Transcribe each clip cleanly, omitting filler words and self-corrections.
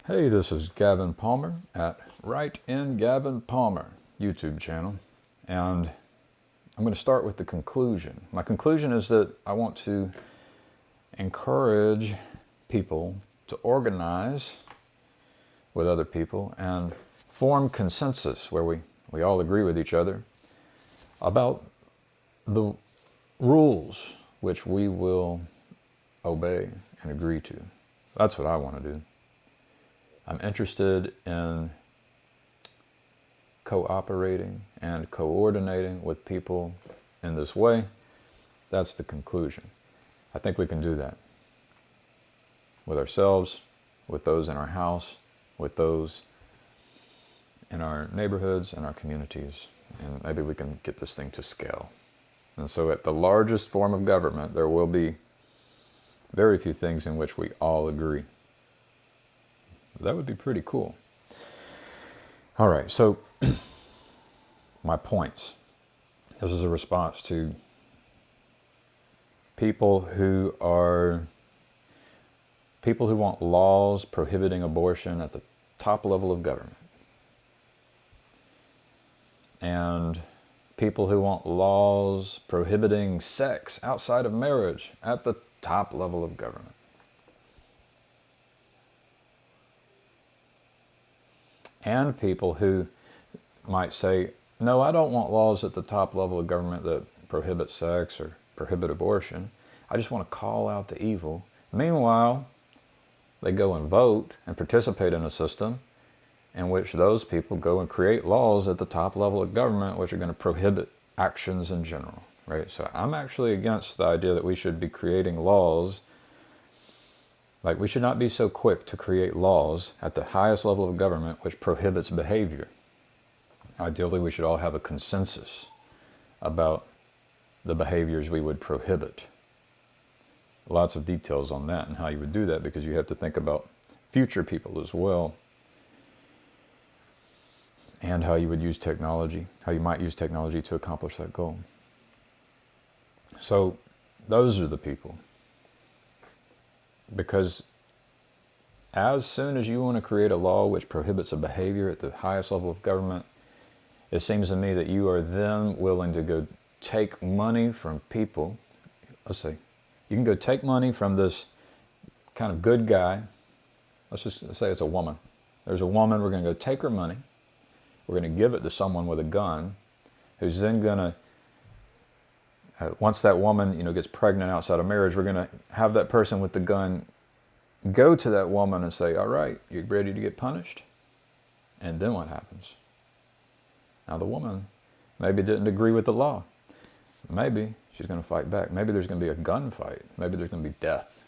Hey, this is Gavin Palmer at Right in Gavin Palmer YouTube channel, and I'm going to start with the conclusion. My conclusion is that I want to encourage people to organize with other people and form consensus where we all agree with each other about the rules which we will obey and agree to. That's what I want to do. I'm interested in cooperating and coordinating with people in this way. That's the conclusion. I think we can do that with ourselves, with those in our house, with those in our neighborhoods and our communities, and maybe we can get this thing to scale. And so at the largest form of government, there will be very few things in which we all agree. That would be pretty cool. All right, so my points. This is a response to people who want laws prohibiting abortion at the top level of government. And people who want laws prohibiting sex outside of marriage at the top level of government. And people who might say, no, I don't want laws at the top level of government that prohibit sex or prohibit abortion. I just want to call out the evil. Meanwhile, they go and vote and participate in a system in which those people go and create laws at the top level of government which are going to prohibit actions in general, right? So I'm actually against the idea that we should be creating laws. Like, we should not be so quick to create laws at the highest level of government which prohibits behavior. Ideally, we should all have a consensus about the behaviors we would prohibit. Lots of details on that and how you would do that, because you have to think about future people as well, and how you would use technology, how you might use technology to accomplish that goal. So those are the people. Because as soon as you want to create a law which prohibits a behavior at the highest level of government, it seems to me that you are then willing to go take money from people. Let's say, you can go take money from this kind of good guy. Let's just say it's a woman. There's a woman, we're going to go take her money. We're going to give it to someone with a gun, who's then going to, once that woman, gets pregnant outside of marriage, we're going to have that person with the gun go to that woman and say, all right, you ready to get punished? And then what happens? Now the woman maybe didn't agree with the law. Maybe she's going to fight back. Maybe there's going to be a gunfight. Maybe there's going to be death.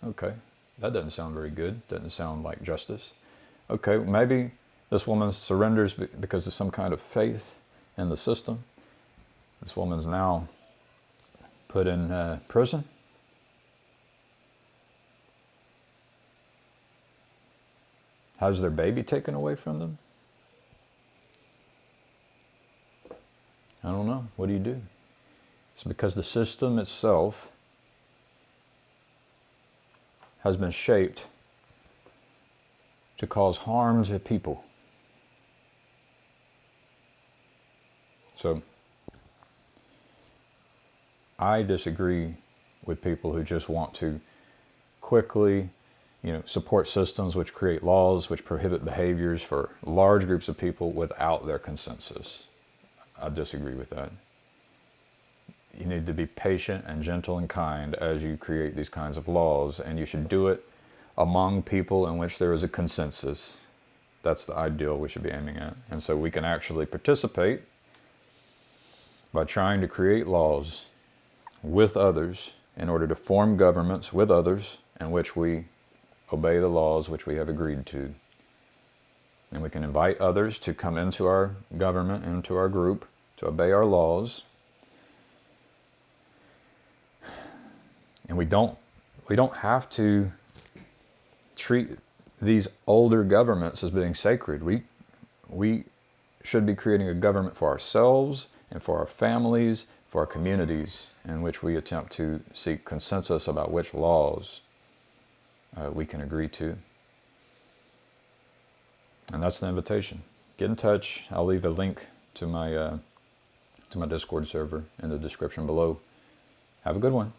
Okay, that doesn't sound very good. Doesn't sound like justice. Okay, maybe this woman surrenders because of some kind of faith in the system. This woman's now put in prison. Has their baby taken away from them? I don't know. What do you do? It's because the system itself has been shaped to cause harm to people. So I disagree with people who just want to quickly, support systems which create laws which prohibit behaviors for large groups of people without their consensus. I disagree with that. You need to be patient and gentle and kind as you create these kinds of laws, and you should do it among people in which there is a consensus. That's the ideal we should be aiming at. And so we can actually participate by trying to create laws with others in order to form governments with others in which we obey the laws which we have agreed to. And we can invite others to come into our government, into our group, to obey our laws. And we don't have to treat these older governments as being sacred. We should be creating a government for ourselves and for our families, for our communities, in which we attempt to seek consensus about which laws we can agree to. And that's the invitation. Get in touch. I'll leave a link to my Discord server in the description below. Have a good one.